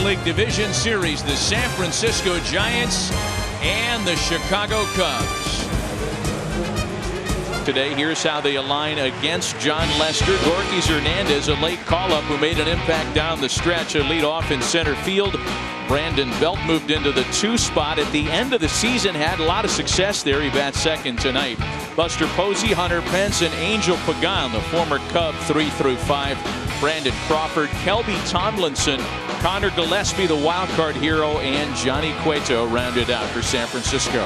League Division Series, the San Francisco Giants and the Chicago Cubs. Today, here's how they align against John Lester. Gorkys Hernandez, a late call-up who made an impact down the stretch, a lead off in center field. Brandon Belt moved into the 2 spot at the end of the season, had a lot of success there. He bats second tonight. Buster Posey, Hunter Pence, and Angel Pagan, the former Cub, 3 through 5. Brandon Crawford, Kelby Tomlinson, Connor Gillespie, the wild card hero, and Johnny Cueto rounded out for San Francisco.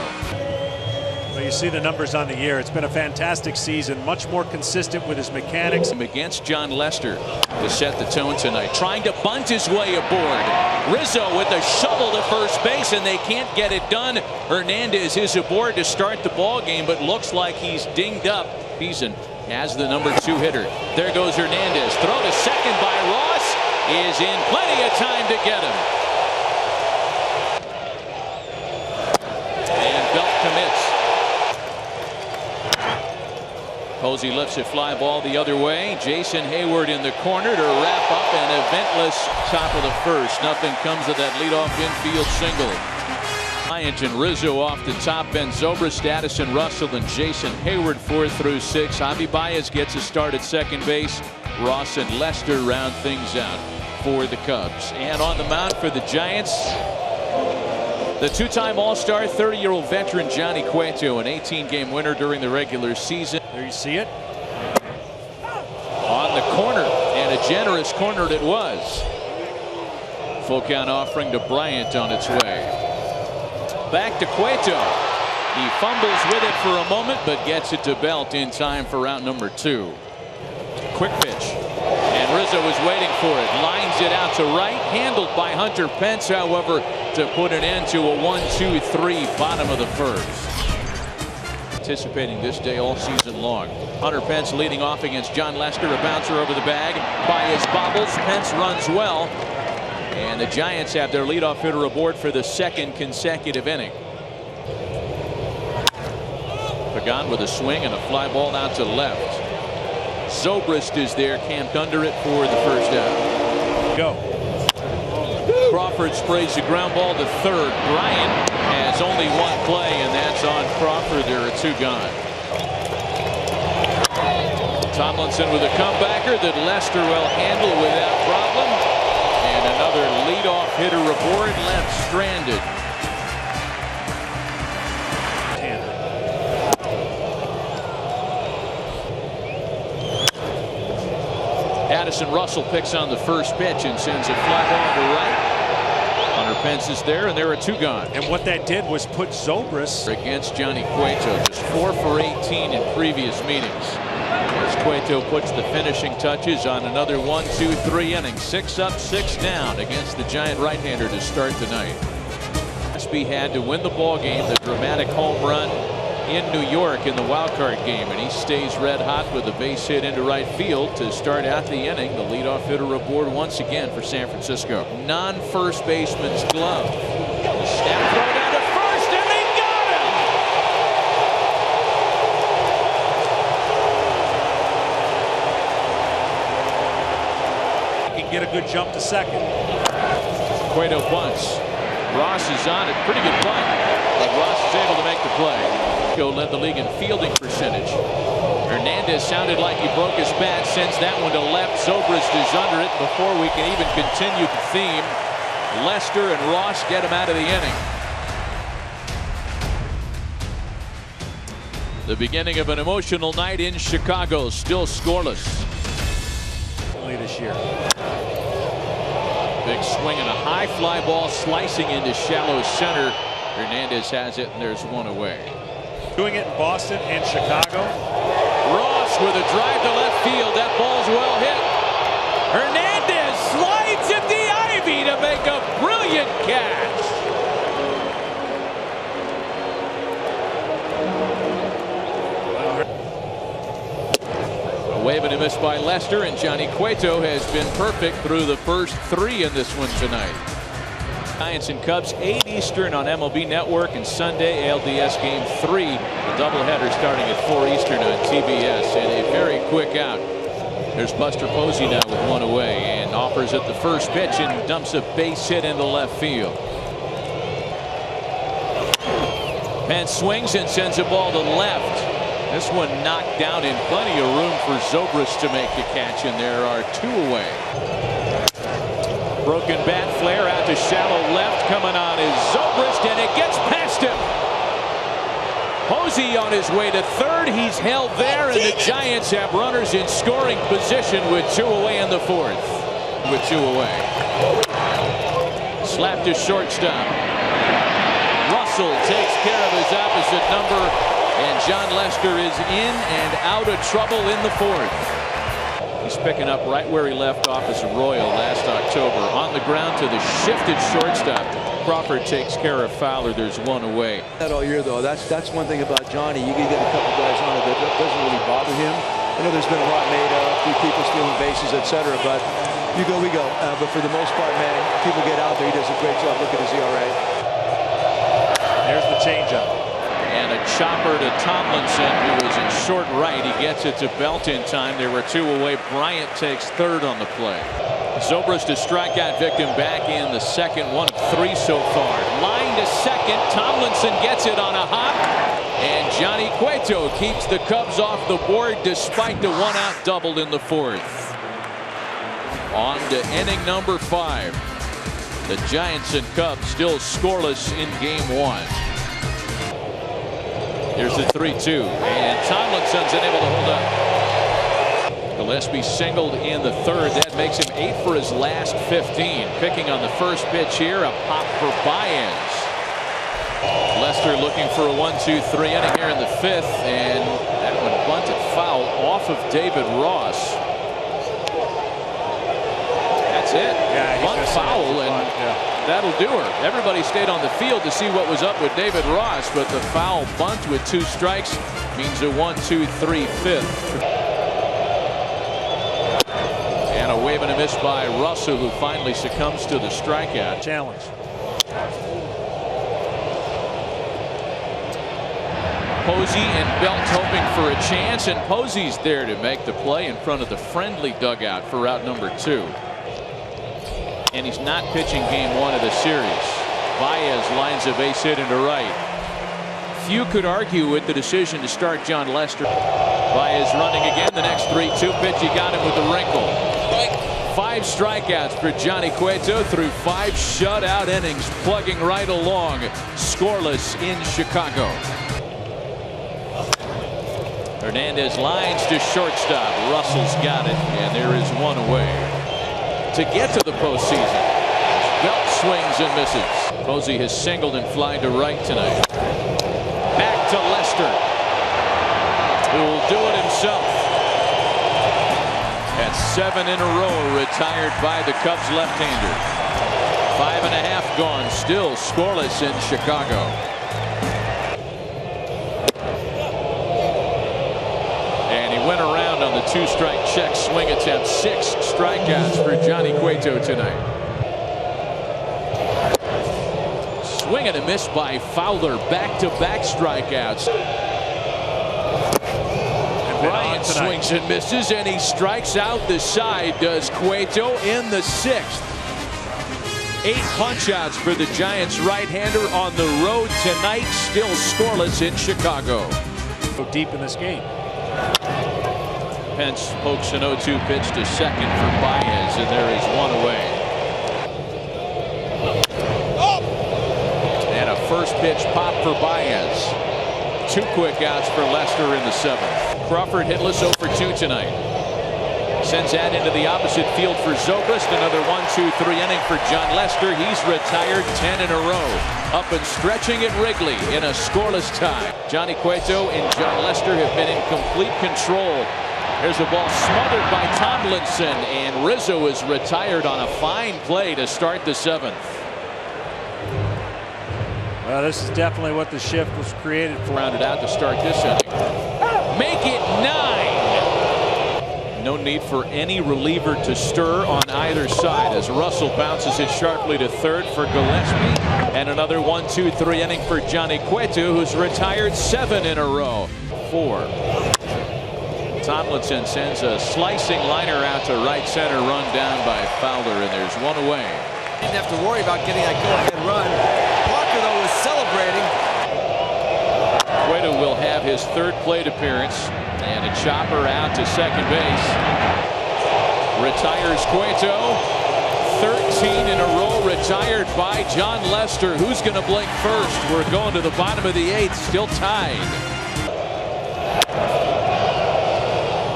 Well, you see the numbers on the year. It's been a fantastic season, much more consistent with his mechanics. Against John Lester to set the tone tonight, trying to bunt his way aboard. Rizzo with a shovel to first base, and they can't get it done. Hernandez is aboard to start the ball game, but looks like he's dinged up. Beason as the number 2 hitter. There goes Hernandez. Throw to second by Ross is in plenty of time to get him. And Belt commits. Posey lifts a fly ball the other way. Jason Hayward in the corner to wrap up an eventless top of the first. Nothing comes of that leadoff infield single. Bryant and Rizzo off the top. Ben Zobrist, Addison Russell, and Jason Hayward 4 through 6. Javi Baez gets a start at second base. Ross and Lester round things out for the Cubs. And on the mound for the Giants, the 2-time All-Star, 30-year-old veteran Johnny Cueto, an 18-game winner during the regular season. There you see it. On the corner, and a generous corner it was. Full count offering to Bryant on its way. Back to Cueto. He fumbles with it for a moment, but gets it to Belt in time for round number 2. Quick pitch. And Rizzo was waiting for it. Lines it out to right. Handled by Hunter Pence, however, to put an end to a 1-2-3 bottom of the first. Anticipating this day all season long. Hunter Pence leading off against John Lester. A bouncer over the bag by his bobbles. Pence runs well. And the Giants have their leadoff hitter aboard for the 2nd consecutive inning. Pagan with a swing and a fly ball out to left. Zobrist is there, camped under it for the first out. Go. Crawford sprays the ground ball to third. Bryant has only 1 play, and that's on Crawford. There are 2 gone. Tomlinson with a comebacker that Lester will handle without problem. And another leadoff hitter aboard, left stranded. Addison Russell picks on the first pitch and sends a fly ball to right. Hunter Pence is there, and there are 2 gone. And what that did was put Zobrist against Johnny Cueto, just 4 for 18 in previous meetings. As Cueto puts the finishing touches on another 1-2-3 inning. 6 up, 6 down against the Giant right-hander to start tonight. Gillespie had to win the ball game, the dramatic home run in New York in the wild card game, and he stays red hot with a base hit into right field to start out the inning. The leadoff hitter aboard once again for San Francisco. Non-first baseman's glove. The snap throw down to first, and they got him. He can get a good jump to second. Cueto bunts. Ross is on it. Pretty good bunt, but Ross is able to make the play. Led the league in fielding percentage. Hernandez sounded like he broke his bat, sends that one to left. Zobrist is under it. Before we can even continue the theme, Lester and Ross get him out of the inning. The beginning of an emotional night in Chicago, still scoreless. Only this year. Big swing and a high fly ball slicing into shallow center. Hernandez has it, and there's 1 away. Doing it in Boston and Chicago. Ross with a drive to left field. That ball's well hit. Hernandez slides at the ivy to make a brilliant catch. A wave and a miss by Lester, and Johnny Cueto has been perfect through the first 3 in this one tonight. Giants and Cubs, 8 Eastern on MLB Network, and Sunday NLDS Game 3, the doubleheader starting at 4 Eastern on TBS. And a very quick out There's Buster Posey now with one away and offers at the first pitch and dumps a base hit into left field. Pence swings and sends a ball to left. This one knocked down in plenty of room for Zobrist to make the catch, and there are two away. Broken bat flare out to shallow left. Coming on is Zobrist, and it gets past him. Posey on his way to third. He's held there, and the Giants have runners in scoring position with two away in the fourth. With two away. Slap to shortstop. Russell takes care of his opposite number, and John Lester is in and out of trouble in the fourth. He's picking up right where he left off as a Royal last October. On the ground to the shifted shortstop. Crawford takes care of Fowler. There's one away. That all year, though, that's one thing about Johnny. You can get a couple guys on it that doesn't really bother him. I know there's been a lot made of, a few people stealing bases, etc. But you go, we go. But for the most part, man, people get out there. He does a great job. Look at his ERA. There's the changeup. And a chopper to Tomlinson, who is in short right. He gets it to Belt in time. There were two away. Bryant takes third on the play. Zobrist, a strikeout victim, back in the second, one of three so far. Line to second. Tomlinson gets it on a hop. And Johnny Cueto keeps the Cubs off the board despite the one-out double in the fourth. On to inning number 5. The Giants and Cubs still scoreless in game 1. Here's the 3-2, and Tomlinson's unable to hold up. Gillespie singled in the third. That makes him 8 for his last 15. Picking on the first pitch here, a pop for Baez. Lester looking for a 1-2-3 inning here in the 5th, and that one bunted foul off of David Ross. That's it. Yeah, bunt foul, and that'll do her. Everybody stayed on the field to see what was up with David Ross, but the foul bunt with 2 strikes means a 1-2-3 5th. And a wave and a miss by Russell, who finally succumbs to the strikeout. Challenge. Posey and Belt hoping for a chance, and Posey's there to make the play in front of the friendly dugout for out number 2. And he's not pitching game 1 of the series. Baez lines a base hit into right. Few could argue with the decision to start John Lester. Baez running again. The next 3-2 pitch, he got him with the wrinkle. 5 strikeouts for Johnny Cueto through 5 shutout innings, plugging right along, scoreless in Chicago. Hernandez lines to shortstop. Russell's got it, and there is one away. To get to the postseason, Belt swings and misses. Posey has singled and flied to right tonight. Back to Lester, who will do it himself. At 7 in a row retired by the Cubs left-hander. 5.5 gone, still scoreless in Chicago. And he went around on the 2-strike check swing attempt. 6 strikeouts for Johnny Cueto tonight. Swing and a miss by Fowler. Back-to-back strikeouts. Bryant swings and misses, and he strikes out the side, does Cueto in the 6th. 8 punch-outs for the Giants right-hander on the road tonight, still scoreless in Chicago. Go deep in this game. Pence pokes an 0-2 pitch to second for Baez, and there is one away. And a first pitch pop for Baez. 2 quick outs for Lester in the 7th. Crawford hitless 0 for 2 tonight. Sends that into the opposite field for Zobrist. Another 1-2-3 inning for John Lester. He's retired 10 in a row. Up and stretching at Wrigley in a scoreless tie. Johnny Cueto and John Lester have been in complete control. There's a ball smothered by Tomlinson, and Rizzo is retired on a fine play to start the 7th. Well, this is definitely what the shift was created for. Rounded out to start this inning. Make it 9. No need for any reliever to stir on either side as Russell bounces it sharply to third for Gillespie. And another 1-2-3 inning for Johnny Cueto, who's retired 7 in a row. 4. Tomlinson sends a slicing liner out to right center, run down by Fowler, and there's one away. Didn't have to worry about getting that go-ahead run. Parker, though, was celebrating. Cueto will have his third plate appearance, and a chopper out to second base. Retires Cueto. 13 in a row retired by John Lester. Who's going to blink first? We're going to the bottom of the 8th, still tied.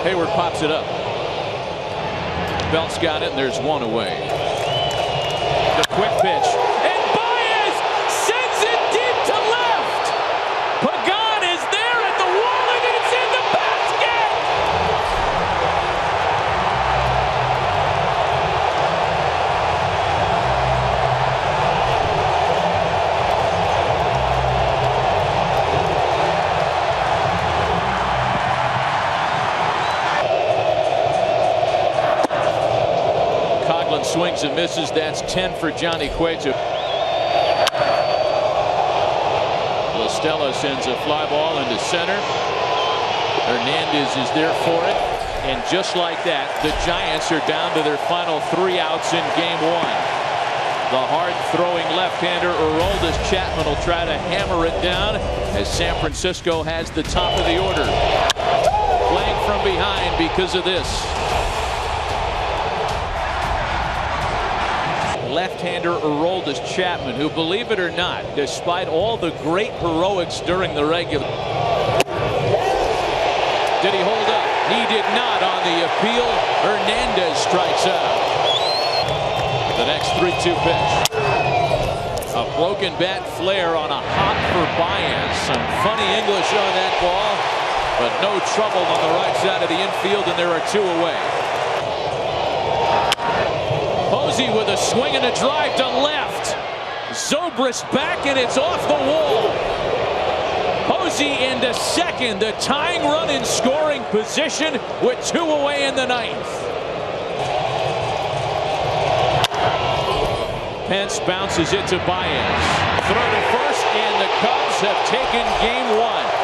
Hayward pops it up. Belt's got it, and there's one away. The quick pitch. And Baez sends it deep to left. Pagan is there at the wall, and it's in the basket. Swings and misses. That's 10 for Johnny Cueto. LaStella sends a fly ball into center. Hernandez is there for it. And just like that, the Giants are down to their final 3 outs in game 1. The hard-throwing left-hander Aroldis Chapman will try to hammer it down as San Francisco has the top of the order. Playing from behind because of this. Left-hander Aroldis Chapman, who, believe it or not, despite all the great heroics during the regular. Did he hold up? He did not on the appeal. Hernandez strikes out. The next 3-2 pitch. A broken bat flare on a hop for Baez. Some funny English on that ball, but no trouble on the right side of the infield, and there are 2 away. Posey with a swing and a drive to left. Zobrist back, and it's off the wall. Posey into second, the tying run in scoring position with 2 away in the 9th. Pence bounces it to Baez. Throw to first, and the Cubs have taken game 1.